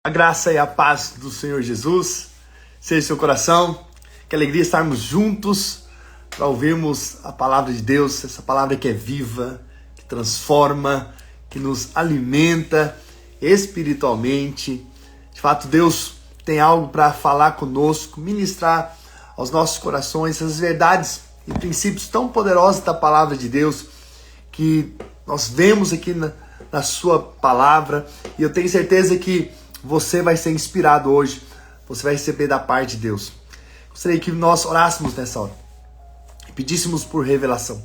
A graça e a paz do Senhor Jesus seja em seu coração. Que alegria estarmos juntos para ouvirmos a palavra de Deus, essa palavra que é viva, que transforma, que nos alimenta espiritualmente. De fato, Deus tem algo para falar conosco, ministrar aos nossos corações essas verdades e princípios tão poderosos da palavra de Deus que nós vemos aqui na sua palavra, e eu tenho certeza que você vai ser inspirado hoje, você vai receber da parte de Deus. Gostaria que nós orássemos nessa hora e pedíssemos por revelação,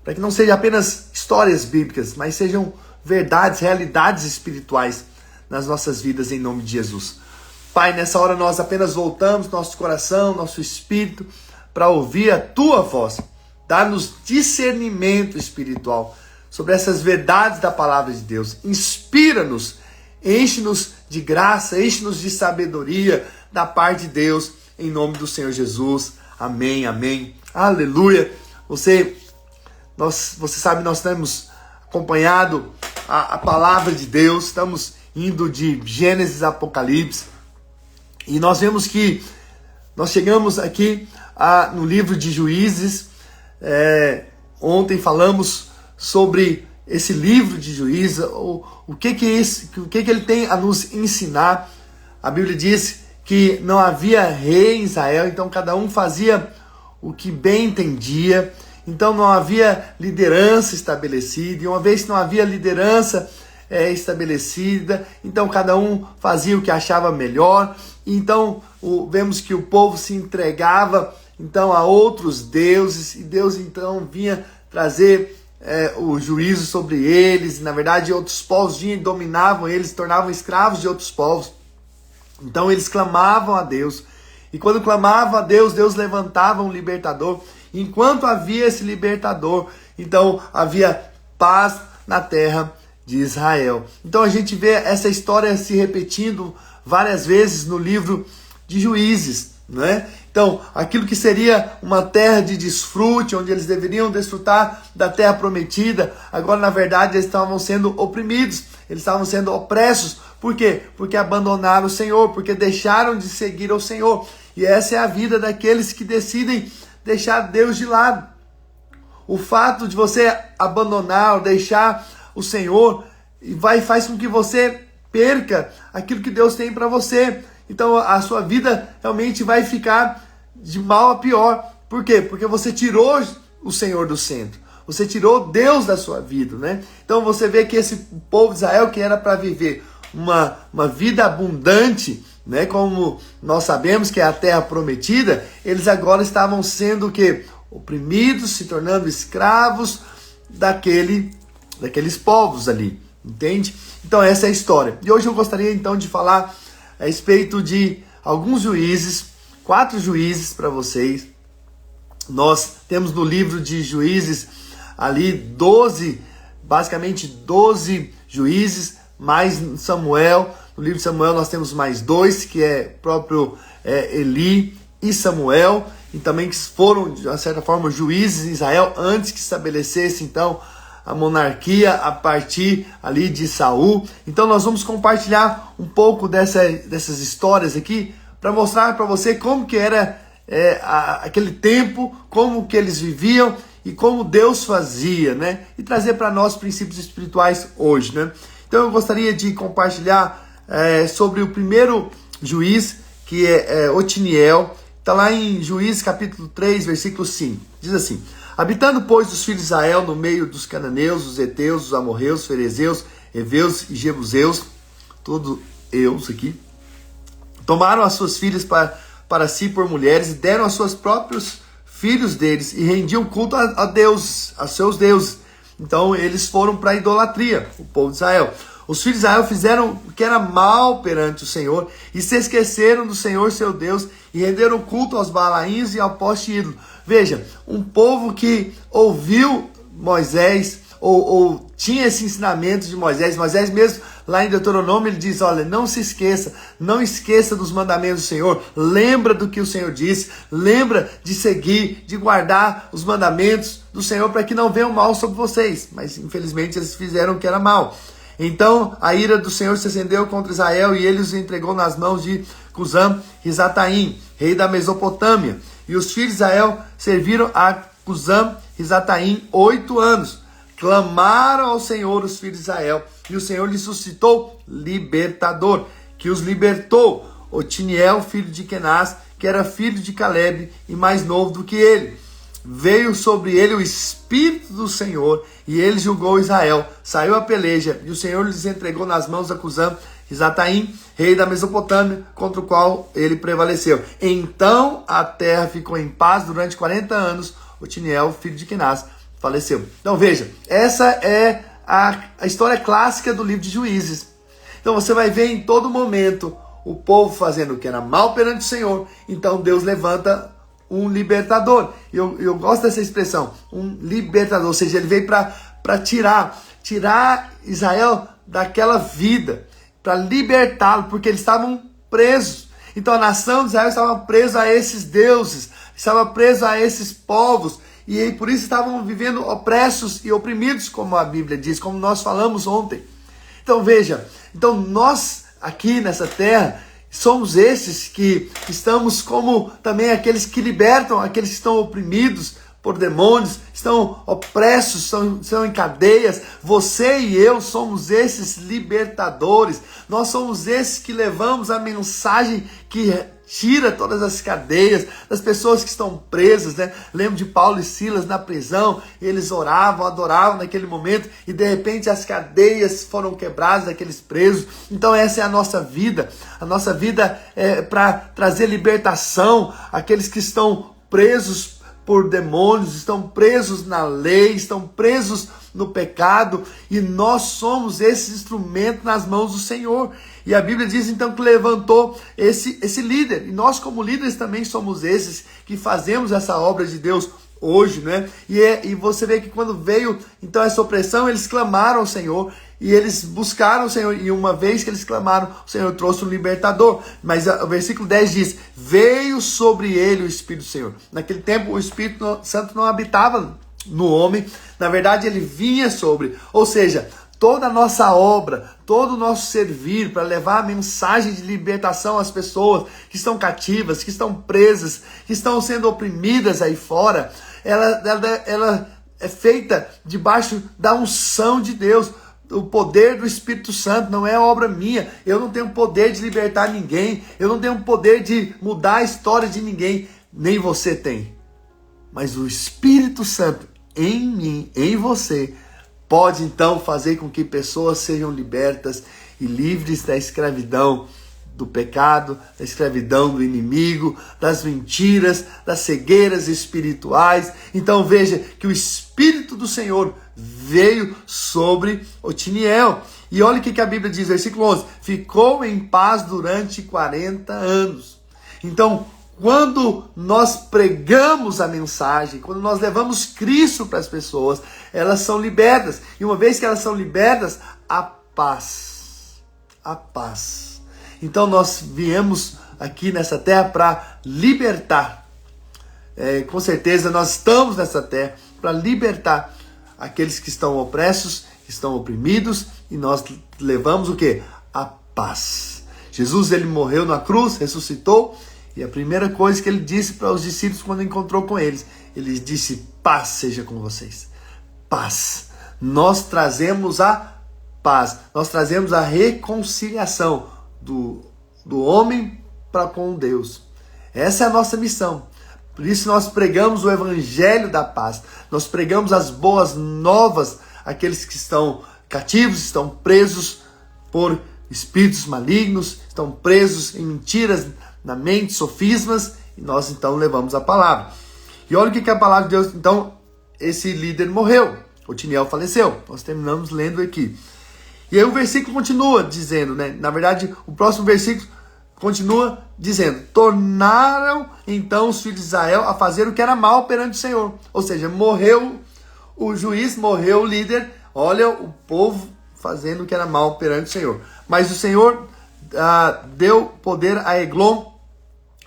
para que não sejam apenas histórias bíblicas, mas sejam verdades, realidades espirituais nas nossas vidas, em nome de Jesus. Pai, nessa hora nós apenas voltamos nosso coração, nosso espírito, para ouvir a Tua voz. Dá-nos discernimento espiritual sobre essas verdades da palavra de Deus. Inspira-nos, enche-nos de graça, enche-nos de sabedoria da parte de Deus, em nome do Senhor Jesus. Amém, amém. Aleluia. Você sabe, nós temos acompanhado a palavra de Deus, estamos indo de Gênesis a Apocalipse, e nós vemos que nós chegamos aqui no livro de Juízes. Ontem falamos sobre esse livro de Juízes, o que ele tem a nos ensinar. A Bíblia diz que não havia rei em Israel, então cada um fazia o que bem entendia, então não havia liderança estabelecida, e uma vez que não havia liderança estabelecida, então cada um fazia o que achava melhor. Então vemos que o povo se entregava então a outros deuses, e Deus então vinha trazer o juízo sobre eles. Na verdade, outros povos vinham e dominavam eles, se tornavam escravos de outros povos. Então eles clamavam a Deus, e quando clamavam a Deus, Deus levantava um libertador. Enquanto havia esse libertador, então havia paz na terra de Israel. Então a gente vê essa história se repetindo várias vezes no livro de Juízes, né? Então, aquilo que seria uma terra de desfrute, onde eles deveriam desfrutar da terra prometida, agora na verdade eles estavam sendo oprimidos, eles estavam sendo opressos. Por quê? Porque abandonaram o Senhor, porque deixaram de seguir ao Senhor. E essa é a vida daqueles que decidem deixar Deus de lado. O fato de você abandonar ou deixar o Senhor faz com que você perca aquilo que Deus tem para você. Então a sua vida realmente vai ficar de mal a pior. Por quê? Porque você tirou o Senhor do centro. Você tirou Deus da sua vida, né? Então você vê que esse povo de Israel, que era para viver uma vida abundante, né? Como nós sabemos que é a terra prometida, eles agora estavam sendo o quê? Oprimidos, se tornando escravos daqueles povos ali, entende? Então essa é a história. E hoje eu gostaria então de falar a respeito de alguns juízes, 4 juízes para vocês. Nós temos no livro de Juízes ali 12 juízes, mais Samuel. No livro de Samuel nós temos mais 2, que é próprio Eli e Samuel, e também que foram, de uma certa forma, juízes em Israel antes que estabelecesse então a monarquia a partir ali de Saul. Então nós vamos compartilhar um pouco dessas histórias aqui para mostrar para você como que era aquele tempo, como que eles viviam e como Deus fazia, né? E trazer para nós princípios espirituais hoje, né? Então eu gostaria de compartilhar sobre o primeiro juiz, que é Otiniel. Está lá em Juízes capítulo 3, versículo 5. Diz assim: habitando, pois, os filhos de Israel no meio dos cananeus, os heteus, os amorreus, os ferezeus, heveus e jebuseus, todos eus aqui, tomaram as suas filhas para si por mulheres, e deram aos seus próprios filhos deles, e rendiam culto a Deus, a seus deuses. Então eles foram para a idolatria, o povo de Israel. Os filhos de Israel fizeram o que era mal perante o Senhor, e se esqueceram do Senhor seu Deus, e renderam culto aos Balaíns e ao poste ídolo. Veja, um povo que ouviu Moisés, ou tinha esse ensinamento de Moisés. Moisés mesmo, lá em Deuteronômio, ele diz: olha, não se esqueça, não esqueça dos mandamentos do Senhor, lembra do que o Senhor disse, lembra de seguir, de guardar os mandamentos do Senhor, para que não venham mal sobre vocês. Mas infelizmente eles fizeram o que era mal. Então a ira do Senhor se acendeu contra Israel e ele os entregou nas mãos de Cusã-Risataim, rei da Mesopotâmia. E os filhos de Israel serviram a Cusã-Risataim 8 anos. Clamaram ao Senhor os filhos de Israel, e o Senhor lhes suscitou libertador, que os libertou, Otiniel, filho de Kenaz, que era filho de Caleb e mais novo do que ele. Veio sobre ele o Espírito do Senhor, e ele julgou Israel. Saiu a peleja, e o Senhor lhes entregou nas mãos a Cusã-Risataim, rei da Mesopotâmia, contra o qual ele prevaleceu. Então a terra ficou em paz durante 40 anos. Otiniel, filho de Kenaz, faleceu. Então veja, essa é a história clássica do livro de Juízes. Então você vai ver em todo momento o povo fazendo o que era mal perante o Senhor. Então Deus levanta um libertador. Eu gosto dessa expressão, um libertador. Ou seja, ele veio para tirar Israel daquela vida, para libertá-lo, porque eles estavam presos. Então a nação de Israel estava presa a esses deuses, estava presa a esses povos, e por isso estavam vivendo opressos e oprimidos, como a Bíblia diz, como nós falamos ontem. Então veja, então nós aqui nessa terra somos esses que estamos como também aqueles que libertam, aqueles que estão oprimidos por demônios, estão opressos, estão em cadeias. Você e eu somos esses libertadores. Nós somos esses que levamos a mensagem que tira todas as cadeias das pessoas que estão presas, né? Lembro de Paulo e Silas na prisão, eles oravam, adoravam naquele momento, e de repente as cadeias foram quebradas daqueles presos. Então essa é a nossa vida é para trazer libertação àqueles que estão presos por demônios, estão presos na lei, estão presos no pecado, e nós somos esse instrumento nas mãos do Senhor. E a Bíblia diz então que levantou esse líder, e nós como líderes também somos esses que fazemos essa obra de Deus hoje, né? E você vê que quando veio então essa opressão, eles clamaram ao Senhor, e eles buscaram o Senhor, e uma vez que eles clamaram, o Senhor trouxe um libertador. Mas o versículo 10 diz: veio sobre ele o Espírito do Senhor. Naquele tempo o Espírito Santo não habitava no homem, na verdade ele vinha sobre, ou seja, toda a nossa obra, todo o nosso servir para levar a mensagem de libertação às pessoas que estão cativas, que estão presas, que estão sendo oprimidas aí fora, ela é feita debaixo da unção de Deus. O poder do Espírito Santo não é obra minha. Eu não tenho poder de libertar ninguém, eu não tenho poder de mudar a história de ninguém, nem você tem. Mas o Espírito Santo em mim, em você, pode então fazer com que pessoas sejam libertas e livres da escravidão do pecado, da escravidão do inimigo, das mentiras, das cegueiras espirituais. Então veja que o Espírito do Senhor veio sobre Otiniel. E olha o que a Bíblia diz, versículo 11: ficou em paz durante 40 anos. Então, quando nós pregamos a mensagem, quando nós levamos Cristo para as pessoas, elas são libertas. E uma vez que elas são libertas, a paz. A paz. Então nós viemos aqui nessa terra para libertar. Com certeza nós estamos nessa terra para libertar aqueles que estão opressos, que estão oprimidos, e nós levamos o quê? A paz. Jesus, ele morreu na cruz, ressuscitou, e a primeira coisa que ele disse para os discípulos quando encontrou com eles, ele disse: paz seja com vocês. Paz. Nós trazemos a paz, nós trazemos a reconciliação do homem para com Deus. Essa é a nossa missão. Por isso nós pregamos o evangelho da paz. Nós pregamos as boas novas àqueles que estão cativos, estão presos por espíritos malignos, estão presos em mentiras na mente, sofismas, e nós então levamos a palavra. E olha o que a palavra de Deus, então, esse líder morreu, Otiniel faleceu. Nós terminamos lendo aqui. E aí o versículo continua dizendo, né? Na verdade, o próximo versículo continua dizendo: tornaram então os filhos de Israel a fazer o que era mal perante o Senhor. Ou seja, morreu o juiz, morreu o líder. Olha o povo fazendo o que era mal perante o Senhor. Mas o Senhor deu poder a Eglon,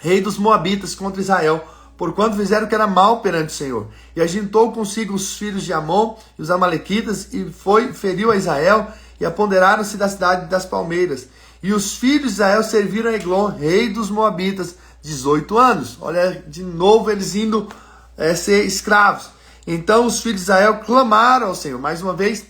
rei dos Moabitas, contra Israel, porquanto fizeram o que era mal perante o Senhor. E ajuntou consigo os filhos de Amon e os amalequitas, e feriu a Israel, e apoderaram-se da cidade das palmeiras. E os filhos de Israel serviram a Eglon, rei dos Moabitas, 18 anos. Olha, de novo eles indo ser escravos. Então os filhos de Israel clamaram ao Senhor, mais uma vez,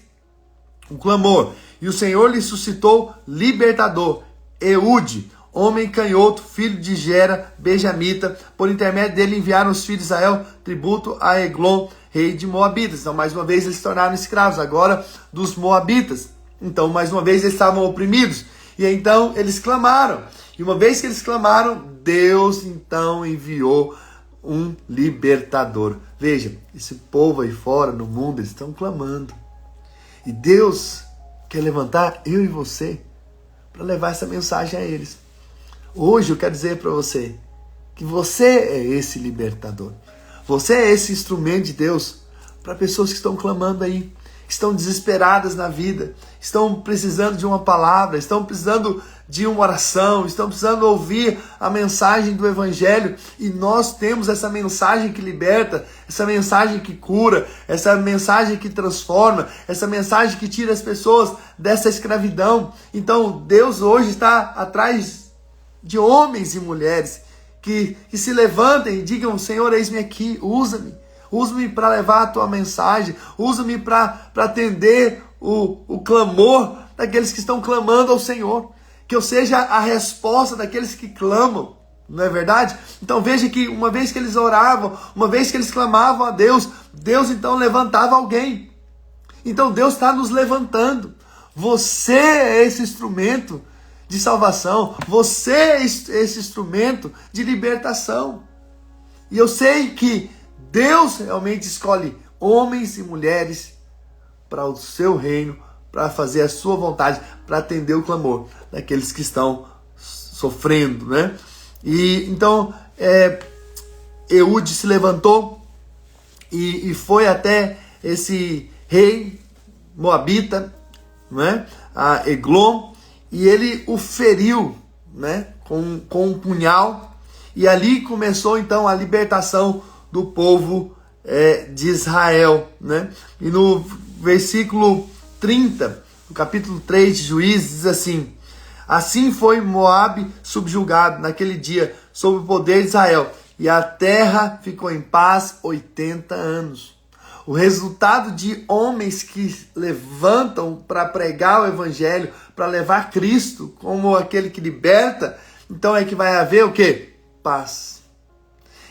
um clamor. E o Senhor lhe suscitou libertador, Eude, homem canhoto, filho de Gera, benjamita. Por intermédio dele enviaram os filhos de Israel tributo a Eglon, rei de Moabitas. Então, mais uma vez, eles se tornaram escravos agora dos Moabitas. Então, mais uma vez, eles estavam oprimidos. E então, eles clamaram. E uma vez que eles clamaram, Deus, então, enviou um libertador. Veja, esse povo aí fora, no mundo, eles estão clamando. E Deus quer levantar eu e você para levar essa mensagem a eles. Hoje eu quero dizer para você que você é esse libertador. Você é esse instrumento de Deus para pessoas que estão clamando aí, que estão desesperadas na vida, estão precisando de uma palavra, estão precisando de uma oração, estão precisando ouvir a mensagem do Evangelho. E nós temos essa mensagem que liberta, essa mensagem que cura, essa mensagem que transforma, essa mensagem que tira as pessoas dessa escravidão. Então Deus hoje está atrás de homens e mulheres que se levantem e digam: Senhor, eis-me aqui, usa-me para levar a tua mensagem, usa-me para atender o clamor daqueles que estão clamando ao Senhor, que eu seja a resposta daqueles que clamam, não é verdade? Então veja que uma vez que eles oravam, uma vez que eles clamavam a Deus, Deus então levantava alguém. Então Deus está nos levantando. Você é esse instrumento de salvação, você é esse instrumento de libertação. E eu sei que Deus realmente escolhe homens e mulheres para o seu reino, para fazer a sua vontade, para atender o clamor daqueles que estão sofrendo, né? E então Eude se levantou e foi até esse rei moabita, né? A Eglon, e ele o feriu, né? Com um punhal, e ali começou então a libertação do povo de Israel, né? E no versículo 30, no capítulo 3 de Juízes, diz assim: assim foi Moabe subjugado naquele dia sob o poder de Israel, e a terra ficou em paz 80 anos. O resultado de homens que levantam para pregar o Evangelho, para levar Cristo como aquele que liberta, então é que vai haver o quê? Paz.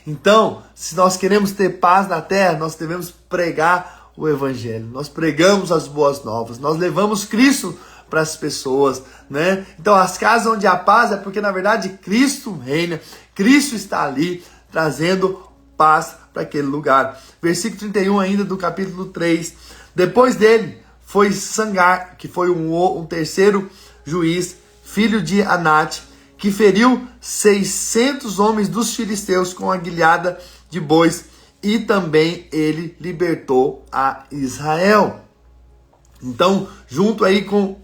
Então, se nós queremos ter paz na terra, nós devemos pregar o Evangelho. Nós pregamos as boas novas, nós levamos Cristo para as pessoas, né? Então, as casas onde há paz é porque, na verdade, Cristo reina, Cristo está ali trazendo paz para aquele lugar. Versículo 31 ainda do capítulo 3. Depois dele foi Sangar, que foi um terceiro juiz, filho de Anate, que feriu 600 homens dos filisteus com a guilhada de bois, e também ele libertou a Israel. Então, junto aí com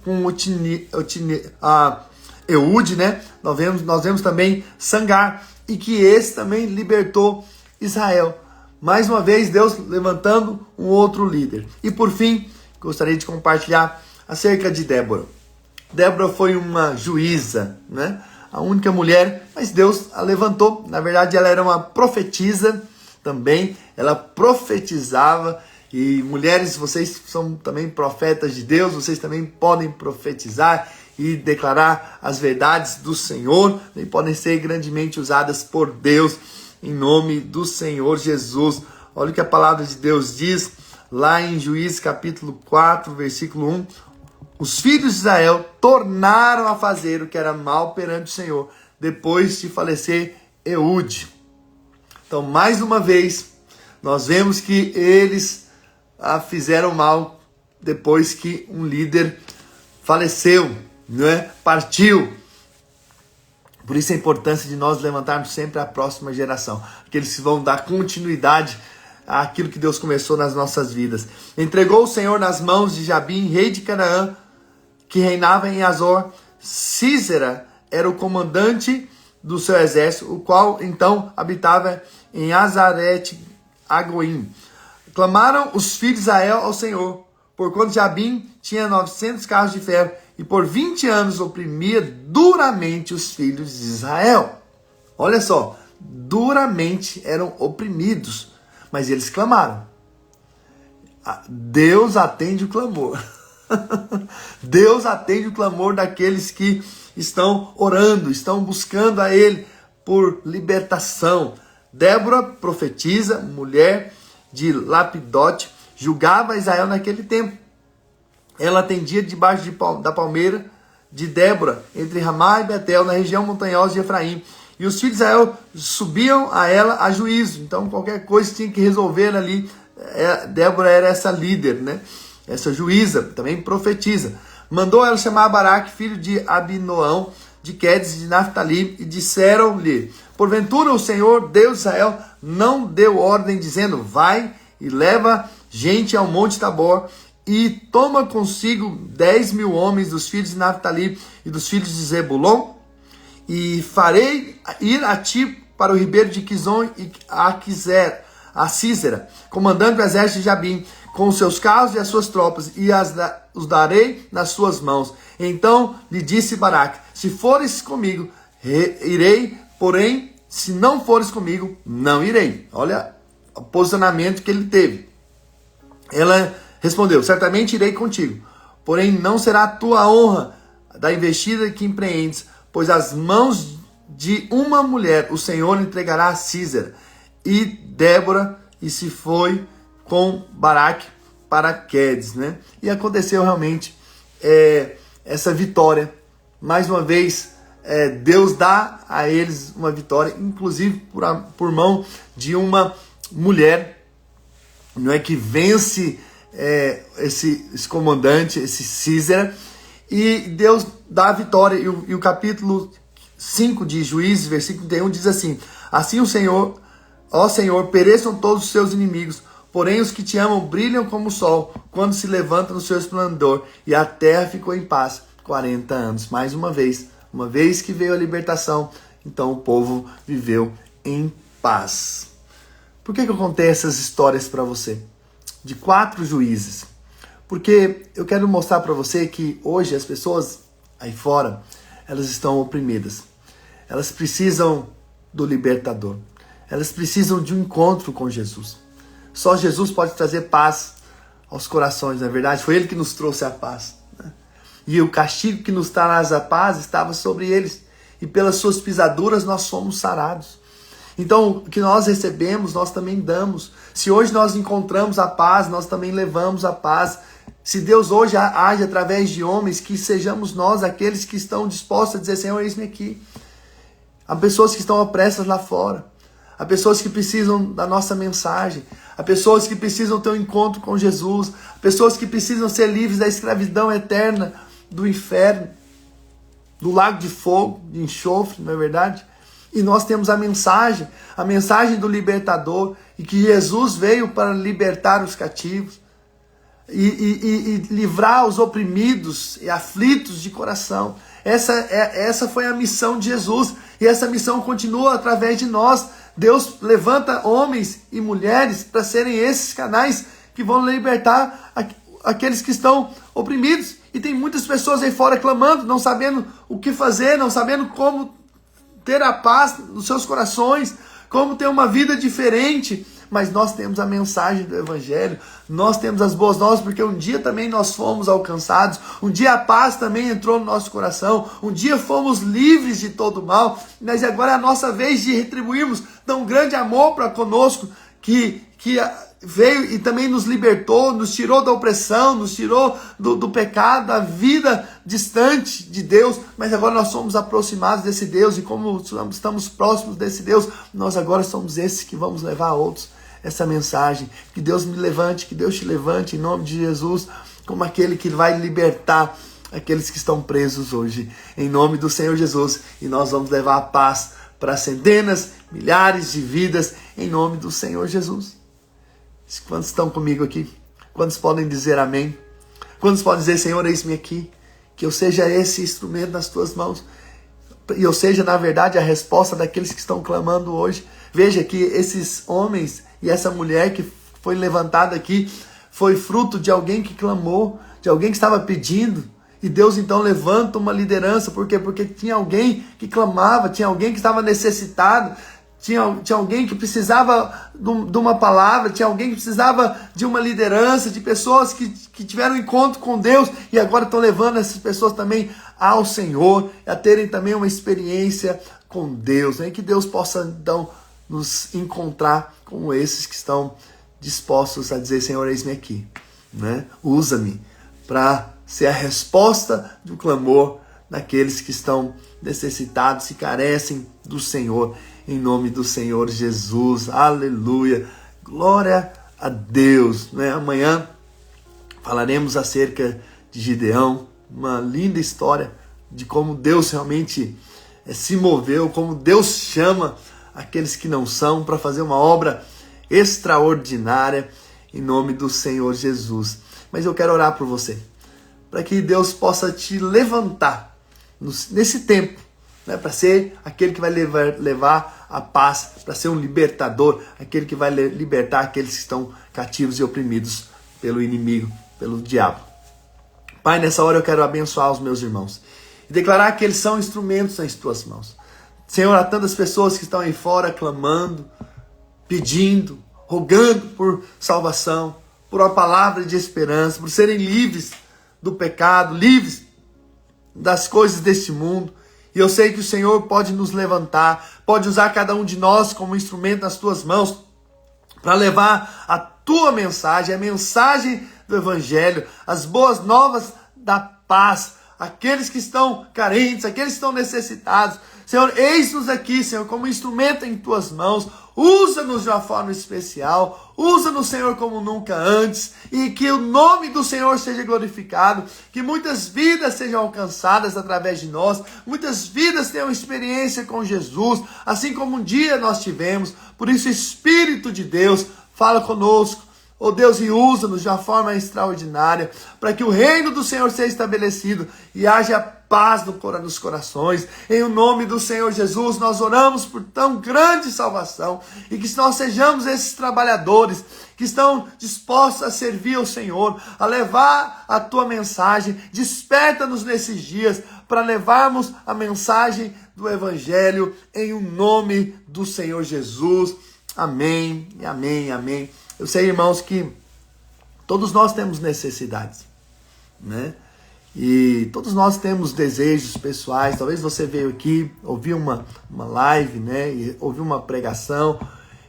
Eude, né, nós vemos também Sangar, e que esse também libertou Israel. Mais uma vez, Deus levantando um outro líder. E por fim, gostaria de compartilhar acerca de Débora. Débora foi uma juíza, né? A única mulher, mas Deus a levantou. Na verdade, ela era uma profetisa também. Ela profetizava. E mulheres, vocês são também profetas de Deus. Vocês também podem profetizar e declarar as verdades do Senhor. E podem ser grandemente usadas por Deus, em nome do Senhor Jesus. Olha o que a palavra de Deus diz lá em Juízes capítulo 4, versículo 1. Os filhos de Israel tornaram a fazer o que era mal perante o Senhor, depois de falecer Eude. Então, mais uma vez, nós vemos que eles fizeram mal depois que um líder faleceu, né? Partiu. Por isso a importância de nós levantarmos sempre a próxima geração, aqueles que vão dar continuidade àquilo que Deus começou nas nossas vidas. Entregou o Senhor nas mãos de Jabim, rei de Canaã, que reinava em Azor. Císera era o comandante do seu exército, o qual então habitava em Azarete Agoim. Clamaram os filhos de Israel ao Senhor, porquanto Jabim tinha 900 carros de ferro, e por 20 anos oprimia duramente os filhos de Israel. Olha só, duramente eram oprimidos, mas eles clamaram. Deus atende o clamor. Deus atende o clamor daqueles que estão orando, estão buscando a Ele por libertação. Débora, profetisa, mulher de Lapidote, julgava Israel naquele tempo. Ela atendia debaixo da palmeira de Débora, entre Ramá e Betel, na região montanhosa de Efraim. E os filhos de Israel subiam a ela a juízo. Então, qualquer coisa tinha que resolver ali. Débora era essa líder, né? Essa juíza, também profetiza. Mandou ela chamar Baraque, filho de Abinoão, de Quedes, de Naftali, e disseram-lhe: porventura o Senhor, Deus de Israel, não deu ordem, dizendo: vai e leva gente ao monte Tabor, e toma consigo 10.000 homens dos filhos de Naftali e dos filhos de Zebulon, e farei ir a ti para o ribeiro de Quizon e a Císera, comandante do exército de Jabim, com os seus carros e as suas tropas, e os darei nas suas mãos. Então lhe disse Baraque: se fores comigo, irei, porém, se não fores comigo, não irei. Olha o posicionamento que ele teve. Ela respondeu: certamente irei contigo, porém não será a tua honra da investida que empreendes, pois as mãos de uma mulher o Senhor entregará a Císera. E Débora e se foi com Baraque para Quedes, né? E aconteceu realmente essa vitória. Mais uma vez, Deus dá a eles uma vitória, inclusive por mão de uma mulher, não é, que vence esse comandante, esse Císera, e Deus dá a vitória. E o capítulo 5 de Juízes, versículo 31, diz assim: assim o Senhor, ó Senhor, pereçam todos os seus inimigos, porém os que te amam brilham como o sol, quando se levanta no seu esplendor, e a terra ficou em paz 40 anos. Mais uma vez que veio a libertação, então o povo viveu em paz. Por que eu contei essas histórias para você? De 4 juízes. Porque eu quero mostrar para você que hoje as pessoas aí fora, elas estão oprimidas. Elas precisam do libertador. Elas precisam de um encontro com Jesus. Só Jesus pode trazer paz aos corações, na verdade. Foi Ele que nos trouxe a paz, né? E o castigo que nos traz a paz estava sobre eles. E pelas suas pisaduras nós fomos sarados. Então, o que nós recebemos, nós também damos. Se hoje nós encontramos a paz, nós também levamos a paz. Se Deus hoje age através de homens, que sejamos nós aqueles que estão dispostos a dizer: Senhor, eis-me aqui. Há pessoas que estão opressas lá fora. Há pessoas que precisam da nossa mensagem. Há pessoas que precisam ter um encontro com Jesus. Há pessoas que precisam ser livres da escravidão eterna, do inferno, do lago de fogo, de enxofre, não é verdade? E nós temos a mensagem do libertador, e que Jesus veio para libertar os cativos e livrar os oprimidos e aflitos de coração. Essa foi a missão de Jesus, e essa missão continua através de nós. Deus levanta homens e mulheres para serem esses canais que vão libertar aqueles que estão oprimidos. E tem muitas pessoas aí fora clamando, não sabendo o que fazer, não sabendo como ter a paz nos seus corações, como ter uma vida diferente. Mas nós temos a mensagem do Evangelho, nós temos as boas novas, porque um dia também nós fomos alcançados, um dia a paz também entrou no nosso coração, um dia fomos livres de todo mal, mas agora é a nossa vez de retribuirmos tão grande amor para conosco, que veio e também nos libertou, nos tirou da opressão, nos tirou do pecado, da vida distante de Deus, mas agora nós somos aproximados desse Deus, e como estamos próximos desse Deus, nós agora somos esses que vamos levar a outros essa mensagem. Que Deus me levante, que Deus te levante em nome de Jesus, como aquele que vai libertar aqueles que estão presos hoje, em nome do Senhor Jesus, e nós vamos levar a paz para centenas, milhares de vidas, em nome do Senhor Jesus. Quantos estão comigo aqui? Quantos podem dizer amém? Quantos podem dizer: Senhor, eis-me aqui, que eu seja esse instrumento nas tuas mãos, e eu seja, na verdade, a resposta daqueles que estão clamando hoje. Veja que esses homens e essa mulher que foi levantada aqui foi fruto de alguém que clamou, de alguém que estava pedindo. E Deus então levanta uma liderança. Por quê? Porque tinha alguém que clamava, tinha alguém que estava necessitado, tinha alguém que precisava de uma palavra, tinha alguém que precisava de uma liderança, de pessoas que tiveram um encontro com Deus e agora estão levando essas pessoas também ao Senhor, a terem também uma experiência com Deus. Né? Que Deus possa então nos encontrar com esses que estão dispostos a dizer: Senhor, eis-me aqui, né? Usa-me para ser a resposta do clamor daqueles que estão necessitados e carecem do Senhor, em nome do Senhor Jesus. Aleluia, glória a Deus. Né? Amanhã falaremos acerca de Gideão, uma linda história de como Deus realmente se moveu, como Deus chama aqueles que não são para fazer uma obra extraordinária em nome do Senhor Jesus. Mas eu quero orar por você, para que Deus possa te levantar nesse tempo, né, para ser aquele que vai levar a paz, para ser um libertador, aquele que vai libertar aqueles que estão cativos e oprimidos pelo inimigo, pelo diabo. Pai, nessa hora eu quero abençoar os meus irmãos e declarar que eles são instrumentos nas tuas mãos. Senhor, há tantas pessoas que estão aí fora clamando, pedindo, rogando por salvação, por uma palavra de esperança, por serem livres do pecado, livres das coisas deste mundo. E eu sei que o Senhor pode nos levantar, pode usar cada um de nós como instrumento nas tuas mãos para levar a tua mensagem, a mensagem do Evangelho, as boas novas da paz, aqueles que estão carentes, aqueles que estão necessitados. Senhor, eis-nos aqui, Senhor, como instrumento em tuas mãos. Usa-nos de uma forma especial, usa-nos, Senhor, como nunca antes, e que o nome do Senhor seja glorificado, que muitas vidas sejam alcançadas através de nós, muitas vidas tenham experiência com Jesus, assim como um dia nós tivemos. Por isso, Espírito de Deus, fala conosco, ó Deus, e usa-nos de uma forma extraordinária, para que o reino do Senhor seja estabelecido e haja paz nos corações. Em o nome do Senhor Jesus, nós oramos por tão grande salvação, e que nós sejamos esses trabalhadores que estão dispostos a servir ao Senhor, a levar a tua mensagem. Desperta-nos nesses dias para levarmos a mensagem do Evangelho, em o nome do Senhor Jesus. Amém, amém, amém. Eu sei, irmãos, que todos nós temos necessidades, né? E todos nós temos desejos pessoais. Talvez você veio aqui, ouviu uma live, né? E ouviu uma pregação,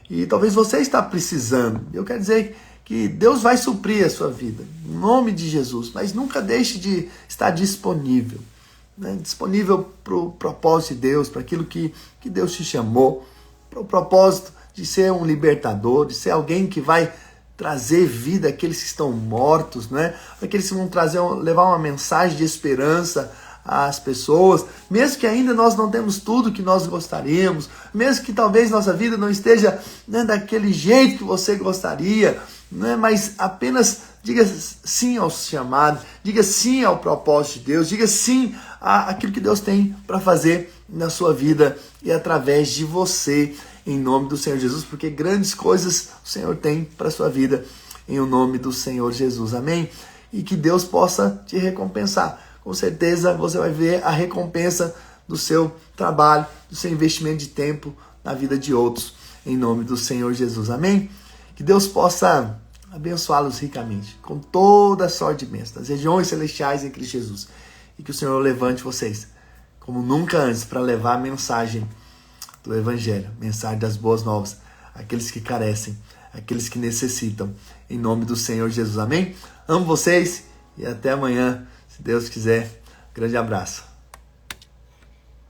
e talvez você está precisando. Eu quero dizer que Deus vai suprir a sua vida, em nome de Jesus. Mas nunca deixe de estar disponível, né? Disponível para o propósito de Deus, para aquilo que Deus te chamou, para o propósito de ser um libertador, de ser alguém que vai trazer vida àqueles que estão mortos, né? Aqueles que vão levar uma mensagem de esperança às pessoas, mesmo que ainda nós não temos tudo que nós gostaríamos, mesmo que talvez nossa vida não esteja, né, daquele jeito que você gostaria, né? Mas apenas diga sim ao chamado, diga sim ao propósito de Deus, diga sim àquilo que Deus tem para fazer na sua vida e através de você, em nome do Senhor Jesus, porque grandes coisas o Senhor tem para a sua vida, em o nome do Senhor Jesus, amém? E que Deus possa te recompensar. Com certeza você vai ver a recompensa do seu trabalho, do seu investimento de tempo na vida de outros, em nome do Senhor Jesus, amém? Que Deus possa abençoá-los ricamente, com toda a sorte de bênçãos, das regiões celestiais em Cristo Jesus, e que o Senhor levante vocês, como nunca antes, para levar a mensagem do Evangelho, mensagem das boas novas, aqueles que carecem, aqueles que necessitam, em nome do Senhor Jesus, amém? Amo vocês e até amanhã, se Deus quiser. Grande abraço.